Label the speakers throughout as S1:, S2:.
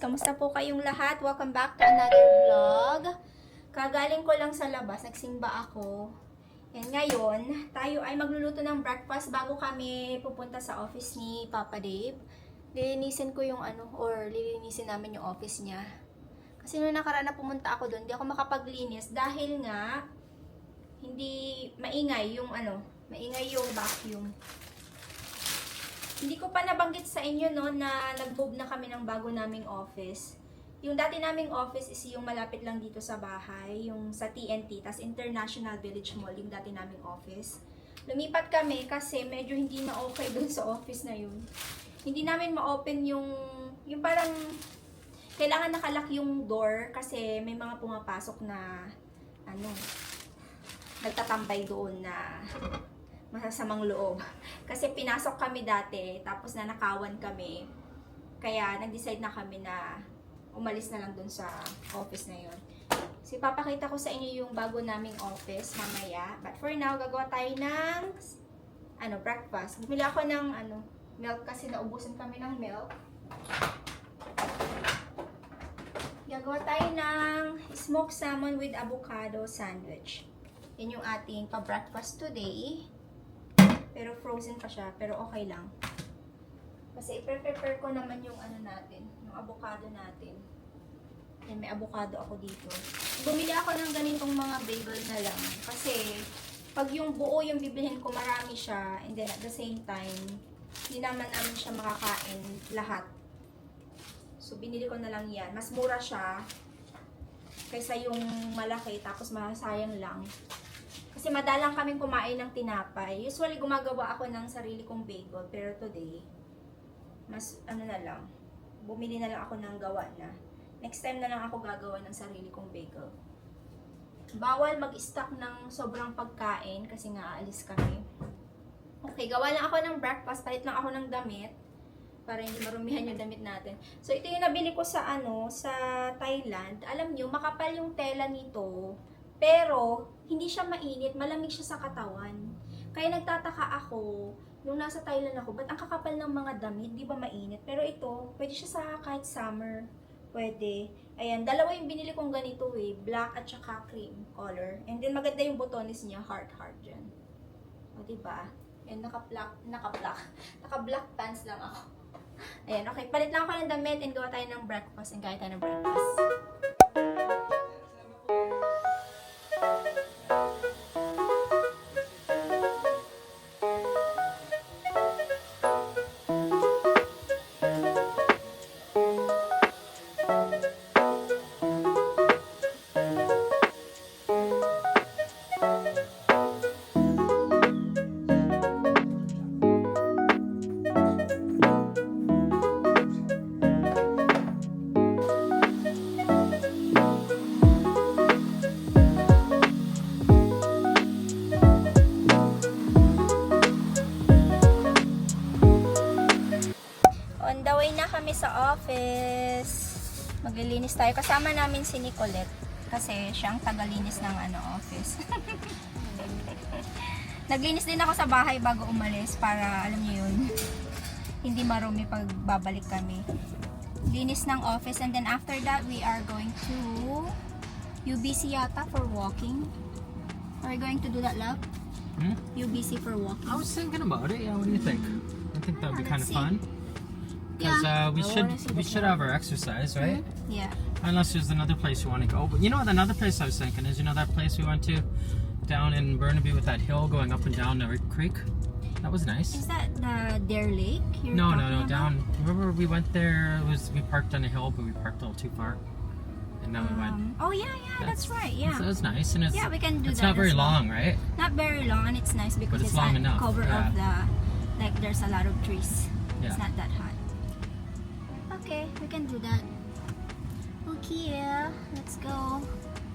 S1: Kamusta po kayong lahat? Welcome back to another vlog. Kagaling ko lang sa labas, nagsimba ako. And ngayon, tayo ay magluluto ng breakfast bago kami pupunta sa office ni Papa Dave. Lilinisin ko yung lilinisin namin yung office niya. Kasi nung nakaraan na pumunta ako doon, hindi ako makapaglinis dahil nga hindi maingay yung maingay yung vacuum. Hindi ko pa nabanggit sa inyo na nag-move na kami ng bago naming office. Yung dati naming office is yung malapit lang dito sa bahay, yung sa TNT, tas International Village Mall, yung dati naming office. Lumipat kami kasi medyo hindi na okay dun sa office na yun. Hindi namin ma-open yung parang kailangan nakalock yung door kasi may mga pumapasok na nagtatambay doon na masasamang loob. Kasi pinasok kami dati, tapos nanakawan kami. Kaya nag-decide na kami na umalis na lang dun sa office na yun. So, ipapakita ko sa inyo yung bago naming office mamaya. But for now, gagawa tayo ng breakfast. Bumili ako ng milk kasi naubusan kami ng milk. Gagawa tayo ng smoked salmon with avocado sandwich. Yan yung ating pa-breakfast today. Pero frozen pa siya, pero okay lang. Kasi i-prepare ko naman yung natin, yung avocado natin. Yan, may avocado ako dito. Bumili ako ng ganitong mga bagel na lang. Kasi, pag yung buo yung bibilhin ko, marami siya. And then at the same time, hindi naman namin siya makakain lahat. So, binili ko na lang yan. Mas mura siya kaysa yung malaki, tapos masayang lang. Kasi madalang kaming kumain ng tinapay. Usually, gumagawa ako ng sarili kong bagel. Pero today, mas na lang. Bumili na lang ako ng gawa na. Next time na lang ako gagawa ng sarili kong bagel. Bawal mag-stock ng sobrang pagkain kasi nga aalis kami. Okay, gawa lang ako ng breakfast. Palit lang ako ng damit. Para hindi marumihan yung damit natin. So, ito yung nabili ko sa sa Thailand. Alam nyo, makapal yung tela nito. Pero, hindi siya mainit, malamig siya sa katawan. Kaya nagtataka ako, nung nasa Thailand ako, ba't ang kakapal ng mga damit, di ba mainit? Pero ito, pwede siya sa kahit summer. Pwede. Ayan, dalawa yung binili kong ganito black at saka cream color. And then maganda yung butones niya, heart dyan. O, diba? And naka-black pants lang ako. Ayan, okay, palit lang ako ng damit and gawa tayo ng breakfast and kaya tayo ng breakfast. Kami sa office. Maglilinis tayo. Kasama namin si Nicolette kasi siyang tagalinis ng office. Naglinis din ako sa bahay bago umalis para alam niyo yun, hindi marumi pag babalik kami. Linis ng office and then after that we are going to UBC yata for walking. Are we going to do that, love? UBC for walking.
S2: I was thinking about it. Yeah, what do you think? I think that would be kind of fun.
S1: Yeah.
S2: Because we should have our exercise, right?
S1: Yeah.
S2: Unless there's another place you want to go. But you know what? Another place I was thinking is, that place we went to down in Burnaby with that hill going up and down the creek. That was nice.
S1: Is that the Dare Lake?
S2: No. Down. Remember we went there? We parked on a hill, but we parked a little too far, and then we went.
S1: Oh yeah, that's right. Yeah.
S2: That's nice, and
S1: we can do
S2: it's
S1: that.
S2: not very
S1: as well.
S2: long, right?
S1: Not very long, and it's nice because
S2: But it's long enough.
S1: Cover
S2: Yeah.
S1: of the there's a lot of trees.
S2: Yeah.
S1: It's not that hot. Okay, we can do that. Okay, let's go.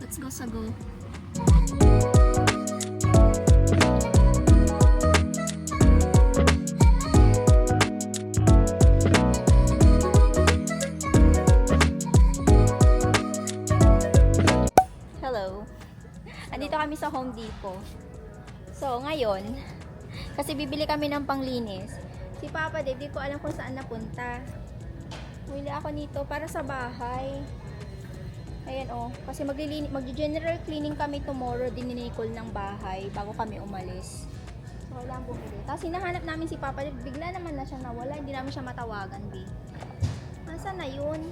S1: Let's go, Sago. Hello. Andito kami sa Home Depot. So, ngayon, kasi bibili kami ng panglinis. Si Papa Dave, di ko alam kung saan napunta. Bumili ako nito para sa bahay. Ayan oh, kasi mag-general cleaning kami tomorrow din ni Nicole ng bahay bago kami umalis. So, kailangan bumili. Tapos hinahanap namin si Papa, bigla naman na siya nawala, hindi namin siya matawagan, B. Nasaan na yun?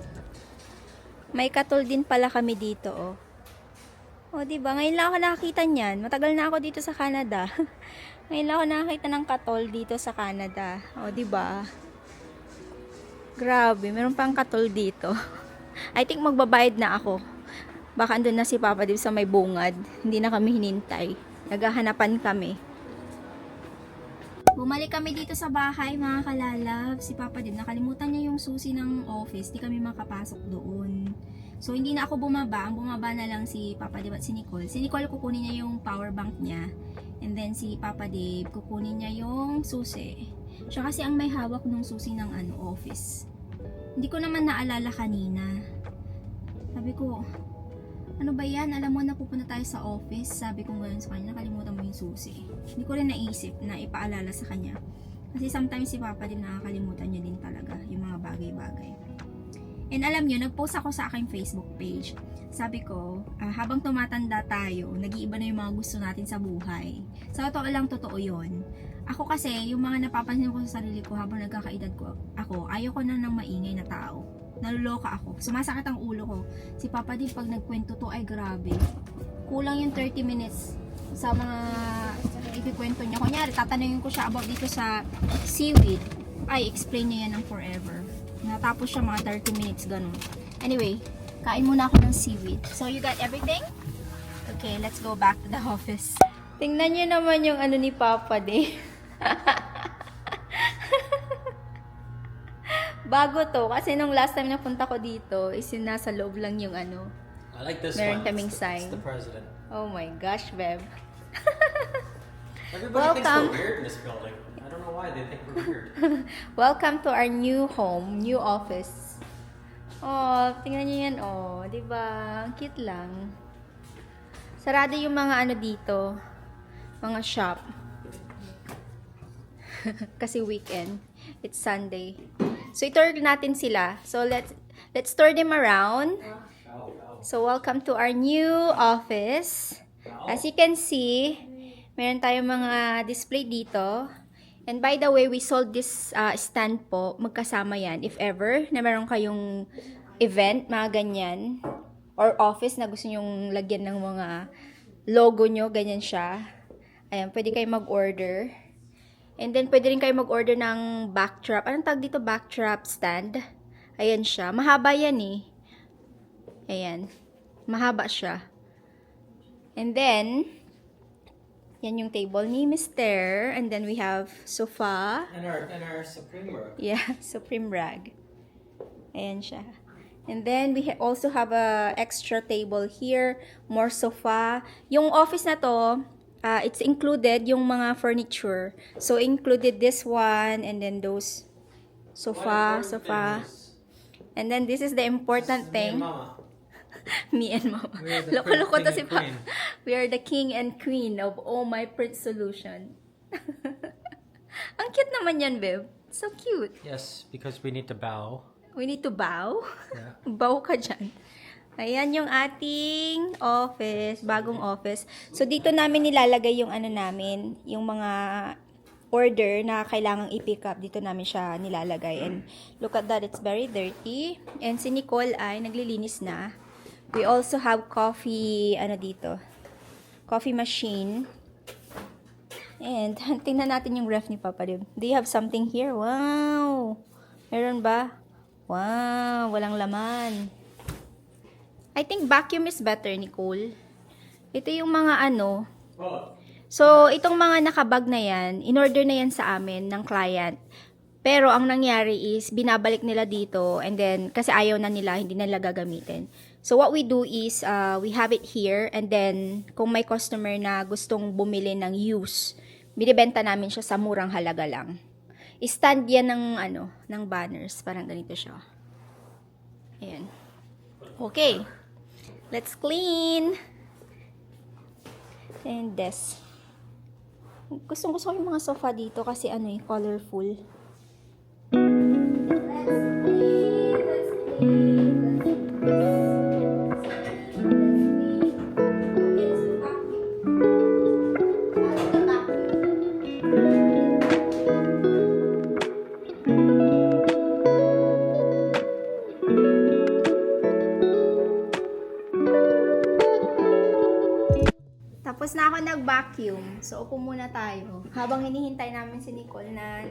S1: May katol din pala kami dito, oh. Oh, diba? Ngayon lang ako nakakita niyan. Matagal na ako dito sa Canada. Ngayon lang ako nakakita ng katol dito sa Canada. Oh, diba? Grabe, meron pang katol dito. I think magbabayad na ako. Baka andun na si Papa dito sa may bungad. Hindi na kami hinintay. Naghahanapan kami. Bumalik kami dito sa bahay, mga kalalab. Si Papa din, nakalimutan niya yung susi ng office. Di kami makapasok doon. So, hindi na ako bumaba. Ang bumaba na lang si Papa Dave at si Nicole. Si Nicole, kukunin niya yung power bank niya. And then, si Papa Dave, kukunin niya yung susi. Siya kasi ang may hawak ng susi ng office. Hindi ko naman naalala kanina. Sabi ko, ano ba yan? Alam mo na pupunta tayo sa office. Sabi ko ngayon sa kanya, nakalimutan mo yung susi. Hindi ko rin naisip na ipaalala sa kanya. Kasi sometimes si Papa din nakakalimutan niya din talaga yung mga bagay-bagay. And alam nyo, nag-post ako sa aking Facebook page. Sabi ko, habang tumatanda tayo, nag-iiba na yung mga gusto natin sa buhay. Sa totoo lang, totoo yun. Ako kasi, yung mga napapansin ko sa sarili ko habang nagkakaedad ko, ayoko na ng maingay na tao. Naluloka ako. Sumasakit ang ulo ko. Si Papa din pag nagkwento to, ay grabe. Kulang yung 30 minutes sa mga ikikwento niya. Kunyari, tatanungin ko siya about dito sa seaweed. Ay, explain niya yan ng forever. Natapos siya mga 30 minutes, ganun. Anyway, kain muna ako ng seaweed. So, you got everything? Okay, let's go back to the office. Tingnan niyo naman yung ni Papa din. Bago to, kasi nung last time na punta ko dito, is yung nasa loob lang yung
S2: I like this
S1: meron
S2: one.
S1: kaming
S2: It's
S1: sign.
S2: the president.
S1: Oh my gosh, Bev.
S2: Everybody thinks
S1: Welcome.
S2: we're weird in this building. I don't know why they think we're weird.
S1: Welcome to our new home, new office. Oh, tingnan niyo yan, oh. Diba? Ang cute lang. Sarado yung mga dito. Mga shop. Kasi weekend. It's Sunday. So, itour natin sila. So, let's tour them around. So, welcome to our new office. As you can see, meron tayong mga display dito. And by the way, we sold this stand po. Magkasama yan. If ever na meron kayong event, mga ganyan, or office na gusto nyong lagyan ng mga logo nyo, ganyan siya. Ayan, pwede kayo mag-order. And then, pwede rin kayo mag-order ng backdrop. Anong tag dito? Backdrop stand. Ayan siya. Mahaba yan eh. Ayan. Mahaba siya. And then, yan yung table ni Mr. And then, we have sofa.
S2: And our Supreme rug.
S1: Yeah, Supreme rag. Ayan siya. And then, we also have a extra table here. More sofa. Yung office na to, it's included yung mga furniture. So, included this one and then those sofa. And then, this is the important thing. Me and Mama. Loko-loko to si Papa. We are the king and queen of Oh My Print Solution. Ang cute naman yan, babe. So cute.
S2: Yes, because we need to bow.
S1: We need to bow.
S2: Yeah.
S1: Bow ka dyan. Ayan yung ating office, bagong office. So, dito namin nilalagay yung namin, yung mga order na kailangang i-pick up. Dito namin siya nilalagay. And look at that, it's very dirty. And si Nicole ay naglilinis na. We also have coffee, dito, coffee machine. And tingnan natin yung ref ni Papa Dib. Do you have something here? Wow! Meron ba? Wow! Walang laman. I think vacuum is better, Nicole. Ito yung mga So, itong mga nakabag na yan, in-order na yan sa amin ng client. Pero, ang nangyari is, binabalik nila dito, and then, kasi ayaw na nila, hindi nila gagamitin. So, what we do is, we have it here, and then, kung may customer na gustong bumili ng use, binibenta namin siya sa murang halaga lang. I-stand yan ng, ng banners. Parang ganito siya. Ayan. Okay. Let's clean. And this. Gusto ko yung mga sofa dito kasi colorful. Let's clean Tapos na ako nag-vacuum. So, upo muna tayo. Habang hinihintay namin si Nicole na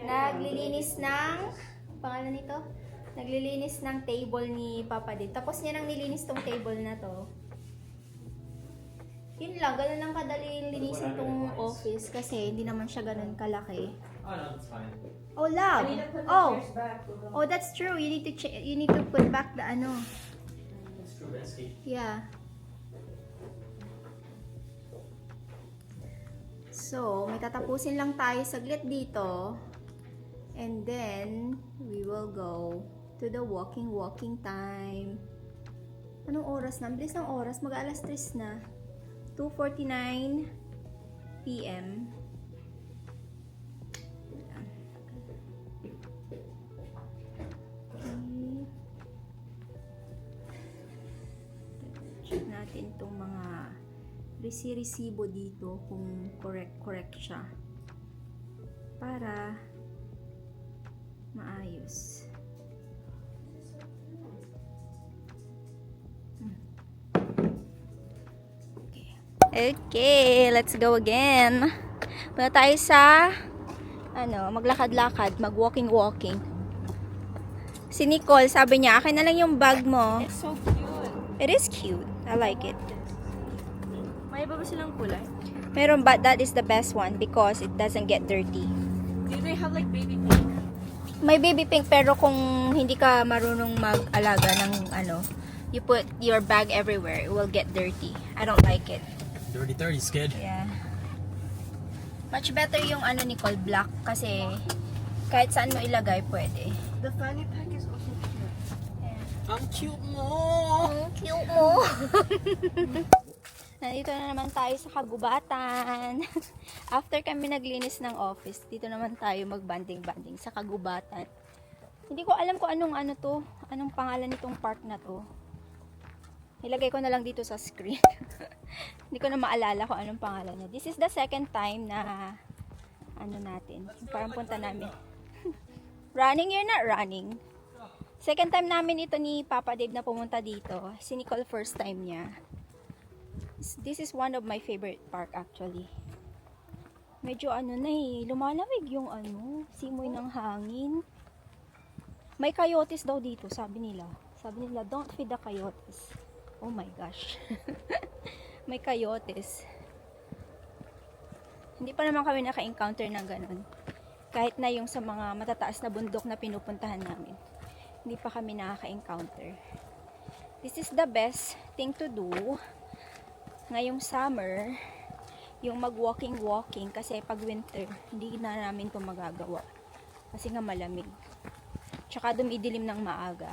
S1: naglilinis ng, pangalan nito? Naglilinis ng table ni Papa Dave. Tapos niya nang nilinis tong table na to. Yun lang, ganun lang kadali linisin tong office kasi hindi naman siya ganun kalaki.
S2: Oh no, that's fine.
S1: Oh, love. Oh, that's true. You need to put back the ano.
S2: It's too risky.
S1: Yeah. So, may tatapusin lang tayo saglit dito. And then, we will go to the walking time. Anong oras na? Bilis ng oras. Mag-alas 3 na. 2:49 p.m. Check natin itong mga resibo dito kung correct siya para maayos. Okay, let's go again. Punta tayo sa maglakad-lakad, mag-walking. Si Nicole, sabi niya, akin na lang yung bag mo.
S3: It's so cute.
S1: It is cute. I like it.
S3: May iba ba silang kulay?
S1: Meron, but that is the best one because it doesn't get dirty.
S3: Do they have like baby pink?
S1: May baby pink, pero kung hindi ka marunong mag-alaga ng you put your bag everywhere, it will get dirty. I don't like it.
S2: Dirty 30 skid.
S1: Yeah. Much better yung Nicole, black kasi kahit saan mo ilagay pwede.
S3: The fanny pack is also cute.
S2: Ang cute mo!
S1: Cute mo! Nandito na naman tayo sa kagubatan. After kami naglinis ng office, dito naman tayo magbanding-banding sa kagubatan. Hindi ko alam kung anong pangalan nitong park na to. Nilagay ko na lang dito sa screen. Hindi ko na maalala kung anong pangalan niya. This is the second time na natin. Parang punta namin. Running, you're not running. Second time namin ito ni Papa Dave na pumunta dito. Si Nicole first time niya. This is one of my favorite park actually. Medyo lumalamig yung simoy ng hangin. May coyotes daw dito, sabi nila. Sabi nila, don't feed the coyotes. Oh my gosh. May coyotes. Hindi pa naman kami naka-encounter ng ganun. Kahit na yung sa mga matataas na bundok na pinupuntahan namin. Hindi pa kami nakaka-encounter. This is the best thing to do ngayong summer, yung mag-walking kasi pag winter, hindi na namin ito magagawa. Kasi nga malamig. Tsaka dumidilim ng maaga.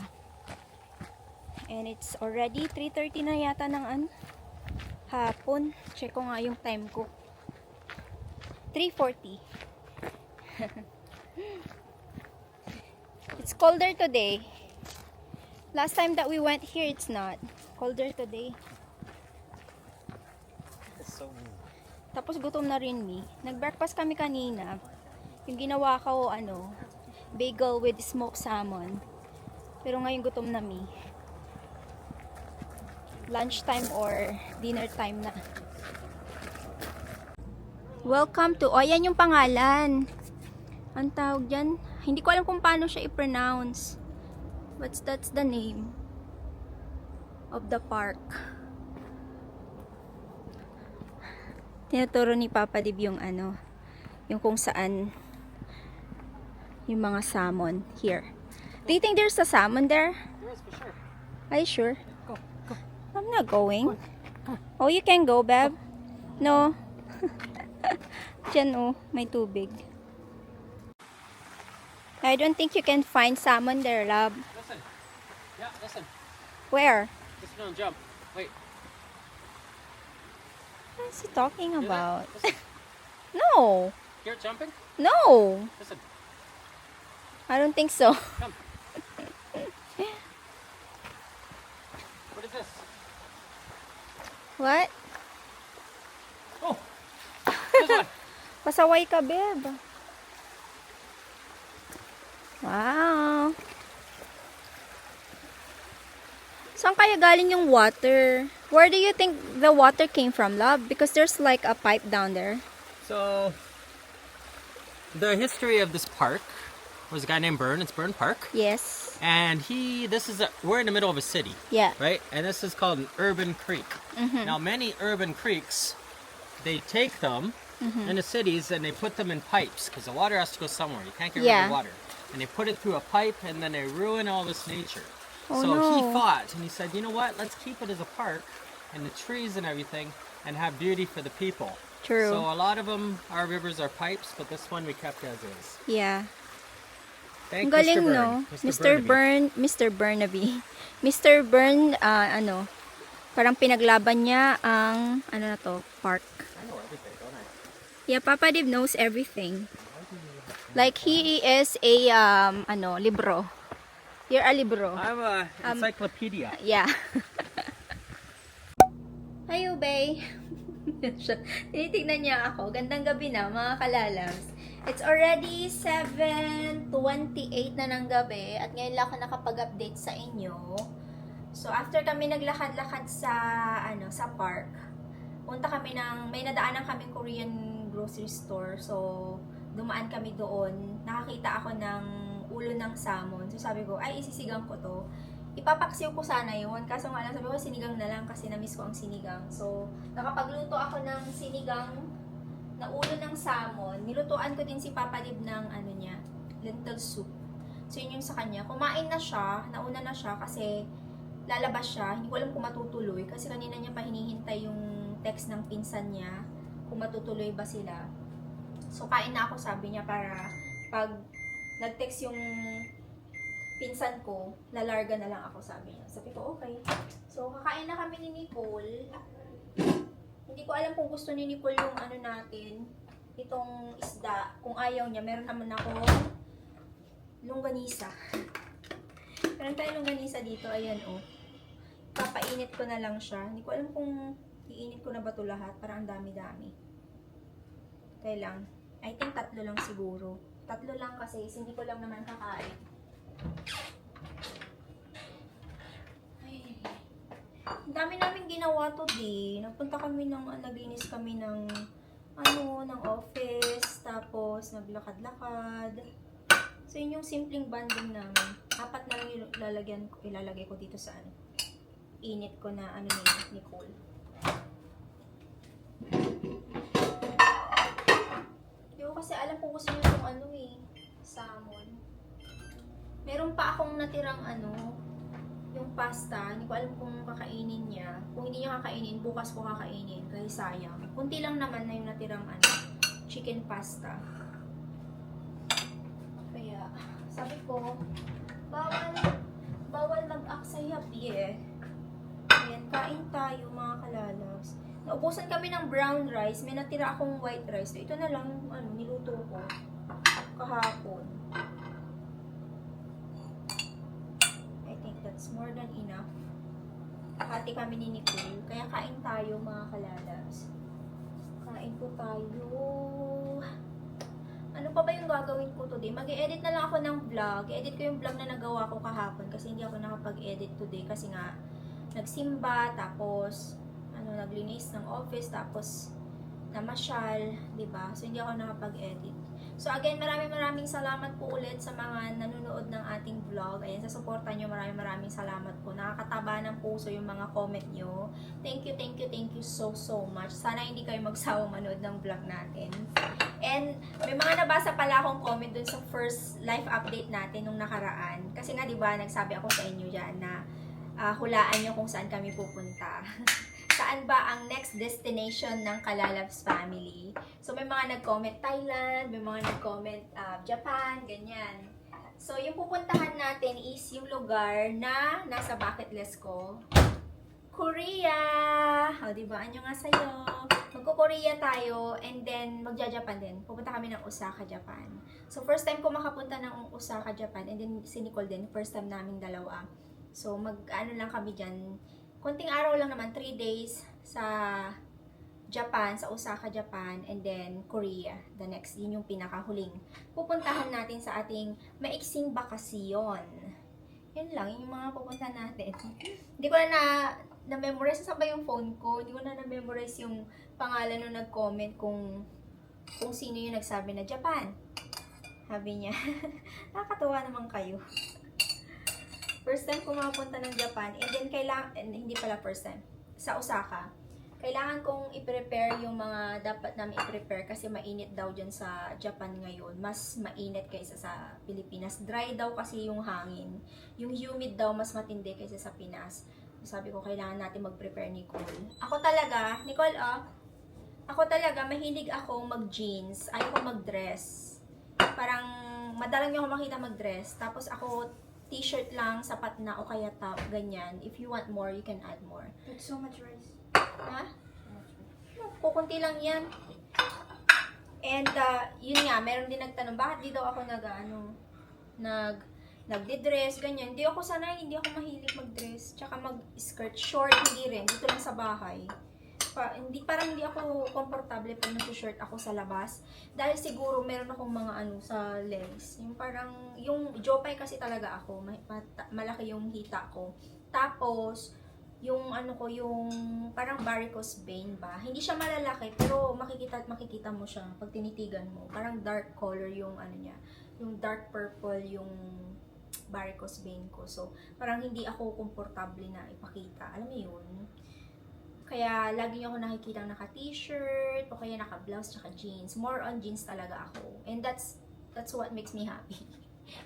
S1: And it's already 3:30 na yata ng hapon. Check ko nga yung time ko. 3:40. It's colder today. Last time that we went here, it's not. Colder today.
S2: It's so
S1: Tapos gutom na rin me. Nag-breakfast kami kanina. Yung ginawa ko, bagel with smoked salmon. Pero ngayon gutom na me. Lunchtime or dinner time na. Welcome to, ayan yung pangalan. Ang tawag dyan, hindi ko alam kung paano siya i-pronounce. But that's the name of the park. Tinuturo ni Papa Dib yung yung kung saan yung mga salmon here. Do you think there's a salmon there?
S2: There is for sure.
S1: Are you sure?
S2: Go.
S1: I'm not going. Oh, you can go, Beb. No. Diyan may tubig. I don't think you can find salmon there, love.
S2: Listen. Yeah, listen.
S1: Where?
S2: Just don't jump. Wait.
S1: What is he talking
S2: Hear that?
S1: about?
S2: Listen.
S1: No.
S2: Hear it jumping?
S1: No.
S2: Listen.
S1: I don't think so.
S2: Come. this?
S1: What?
S2: Oh, this one.
S1: Pasaway ka, Beb. Wow. Saan kaya galing yung water? Where do you think the water came from, love? Because there's like a pipe down there.
S2: So, the history of this park was a guy named Byrne. It's Byrne Park.
S1: Yes.
S2: And we're in the middle of a city,
S1: Yeah.
S2: right? And this is called an urban creek.
S1: Mm-hmm.
S2: Now, many urban creeks, they take them in the cities and they put them in pipes because the water has to go somewhere. You can't get rid
S1: Yeah.
S2: of the water. And they put it through a pipe and then they ruin all this nature.
S1: Oh,
S2: so he
S1: no.
S2: thought, and he said, you know what? Let's keep it as a park and the trees and everything and have beauty for the people.
S1: True.
S2: So a lot of them, our rivers are pipes, but this one we kept as is.
S1: Yeah.
S2: Thank
S1: Ang galing,
S2: Mr. Byrne.
S1: no? Mr. Burnaby. Mr. Byrne, parang pinaglaban niya ang, park.
S2: I know everything, don't I?
S1: Yeah, Papa Dib knows everything. Like, he is a, libro. You're a libro.
S2: I'm a encyclopedia.
S1: Yeah. Hi, Ubay. Tinitignan niya ako. Gandang gabi na, mga kalalabs. It's already 7:28 na ng gabi at ngayon lang ako nakapag-update sa inyo. So, after kami naglakad-lakad sa park, may nadaanan kaming Korean grocery store. So, dumaan kami doon. Nakakita ako ng ulo ng salmon. So, sabi ko, ay, isisigang ko to. Ipapaksiw ko sana yun. Kaso nga lang, sabi ko, sinigang na lang kasi na-miss ko ang sinigang. So, nakapagluto ako ng sinigang na ulo ng salmon. Nilutuan ko din si Papa Lib ng lentil soup. So, yun yung sa kanya. Kumain na siya. Nauna na siya kasi lalabas siya. Hindi ko alam kung matutuloy. Kasi kanina niya pa hinihintay yung text ng pinsan niya. Kung matutuloy ba sila. So, kain na ako, sabi niya, para pag nag-text yung pinsan ko, lalarga na lang ako, sabi niya. Sabi ko, okay. So, kakain na kami ni Nicole. Hindi ko alam kung gusto ni Nicole yung natin, itong isda. Kung ayaw niya, meron naman ako longganisa. Meron tayong longganisa dito, ayan oh. Papainit ko na lang siya. Hindi ko alam kung iinit ko na ba ito lahat, parang ang dami-dami. Kaya lang. I think 3 lang siguro. 3 lang kasi hindi ko lang naman kakain. Ay. Ang dami namin ginawa today. Nagpunta kami naglinis kami ng office, tapos naglakad-lakad. So yun yung simpleng banding namin. 4 na lang ilalagay ko dito sa init ko na ni Nicole. Kasi alam ko gusto niyo yung salmon. Meron pa akong natirang yung pasta. Hindi ko alam kung kakainin niya. Kung hindi niya kakainin, bukas ko kakainin. Kasi sayang. Kunti lang naman na yung natirang chicken pasta. Kaya, sabi ko, bawal mag-aksayabi eh. Ayan, kain tayo mga kalalabs. Naubusan kami ng brown rice. May natira akong white rice. So, ito na lang niluto ko kahapon. I think that's more than enough. Hati kami ni Nicole. Kaya kain tayo mga kalalabs. Kain po tayo. Ano pa ba yung gagawin ko today? Mag-i-edit na lang ako ng vlog. I-edit ko yung vlog na nagawa ko kahapon kasi hindi ako nakapag-edit today kasi nga nagsimba, tapos naglinis ng office, tapos namasyal, diba? So, hindi ako nakapag-edit. So, again, maraming salamat po ulit sa mga nanonood ng ating vlog. Ayan, sa suporta nyo, maraming salamat po. Nakakataba ng puso yung mga comment nyo. Thank you so much. Sana hindi kayo magsawang manood ng vlog natin. And, may mga nabasa pala akong comment dun sa first live update natin nung nakaraan. Kasi nga, diba, nagsabi ako sa inyo dyan na hulaan nyo kung saan kami pupunta. Saan ba ang next destination ng Kalalabs family? So, may mga nag-comment Thailand, may mga nag-comment Japan, ganyan. So, yung pupuntahan natin is yung lugar na nasa bucket list ko. Korea! O, diba? Anyo nga sa'yo. Magko-Korea tayo and then magja-Japan din. Pupunta kami ng Osaka, Japan. So, first time ko makapunta ng Osaka, Japan and then si Nicole din, first time naming dalawa. So, lang kami dyan. konting araw lang naman, 3 days sa Japan, sa Osaka, Japan, and then Korea, the next. Yun yung pinakahuling pupuntahan natin sa ating maiksing bakasyon. Yun lang, yun yung mga pupuntahan natin. Hindi ko na-memorize, saan ba yung phone ko? Hindi ko na-memorize yung pangalan nung nag-comment kung sino yung nagsabi na Japan. Sabi niya, nakakatuwa naman kayo. First time ko makapunta ng Japan, and then hindi pala first time, sa Osaka. Kailangan kong i-prepare yung mga dapat namin i-prepare kasi mainit daw dyan sa Japan ngayon. Mas mainit kaysa sa Pilipinas. Dry daw kasi yung hangin. Yung humid daw mas matindi kaysa sa Pinas. Sabi ko, kailangan natin mag-prepare, Nicole. Ako talaga, Nicole, mahilig ako mag-jeans. Ayoko mag-dress. Parang, madalang niyo ako makita mag-dress. Tapos ako, t-shirt lang, sapat na, o kaya top, ganyan. If you want more, you can add more.
S3: That's so much rice.
S1: Ha? Kukunti lang yan. And, yun nga, meron din nagtanong, bakit di daw ako nagdi-dress, ganyan. Hindi ako sanay, hindi ako mahilig mag-dress. Tsaka mag-skirt, short, hindi rin. Dito lang sa bahay. Parang hindi ako komportable pag nag-shirt ako sa labas. Dahil siguro meron akong mga sa legs. Yung parang, yung jopay kasi talaga ako. Malaki yung hita ko. Tapos, yung yung parang varicose vein ba. Hindi siya malalaki, pero makikita mo siya pag tinitigan mo. Parang dark color yung niya. Yung dark purple yung varicose vein ko. So, parang hindi ako komportable na ipakita. Alam mo yun? Kaya, lagi niyo ako nakikita naka-t-shirt, o kaya naka-blouse, tsaka jeans. More on jeans talaga ako. And that's what makes me happy.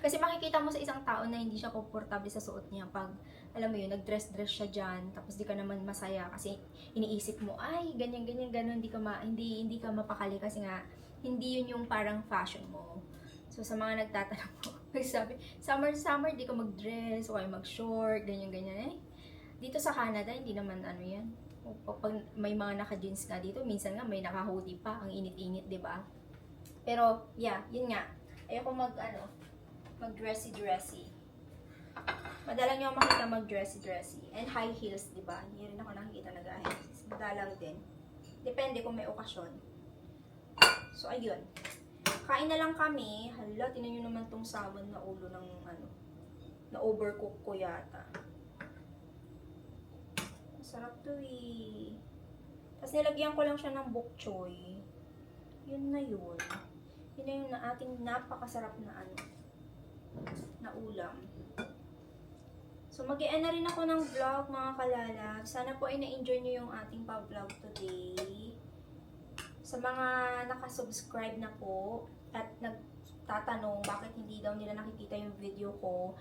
S1: Kasi makikita mo sa isang tao na hindi siya komportable sa suot niya pag, alam mo yun, nag-dress siya dyan, tapos di ka naman masaya kasi iniisip mo, ay, ganyan, hindi ka mapakali kasi nga, hindi yun yung parang fashion mo. So, sa mga nagtatanong ko, sabi, summer, di ka mag-dress, o kaya mag-short, ganyan. Dito sa Canada, hindi naman yan. Pag may mga naka-jeans nga dito, minsan nga may naka-hoodie pa, ang init-init, di ba? Pero, yeah, yun nga. Ayoko mag-dressy. Madalang nyo makita mag-dressy. And high heels, di ba? Hindi rin ako nakikita nag-high heels. Madalang din. Depende kung may okasyon. So, ayun. Kain na lang kami. Hala, tinan nyo naman tong sawan na ulo ng na-overcook ko yata. Sarap to eh. Tapos nilagyan ko lang siya ng bok choy. Yun na yun. Yun na yung ating napakasarap na na ulam. So mag-e-end na rin ako ng vlog mga kalalab. Sana po ay na-enjoy nyo yung ating pa-vlog today. Sa mga nakasubscribe na po at nagtatanong bakit hindi daw nila nakikita yung video ko.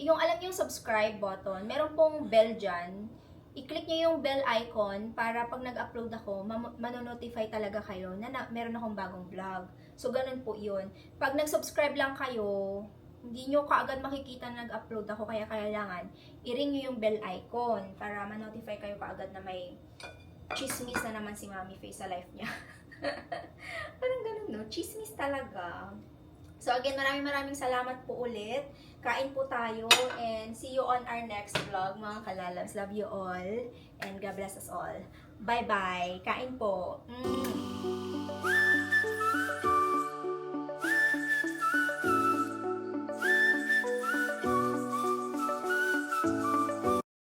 S1: Yung alam yung subscribe button, meron pong bell dyan. I-click nyo yung bell icon para pag nag-upload ako, manonotify talaga kayo na meron akong bagong vlog. So, ganun po yun. Pag nag-subscribe lang kayo, hindi nyo kaagad makikita na nag-upload ako, kaya kailangan i-ring nyo yung bell icon para manotify kayo kaagad na may chismis na naman si Mami Faye sa life niya. Parang ganun, no? Chismis talaga. So again, maraming salamat po ulit. Kain po tayo and see you on our next vlog, mga kalalabs. Love you all and God bless us all. Bye-bye. Kain po.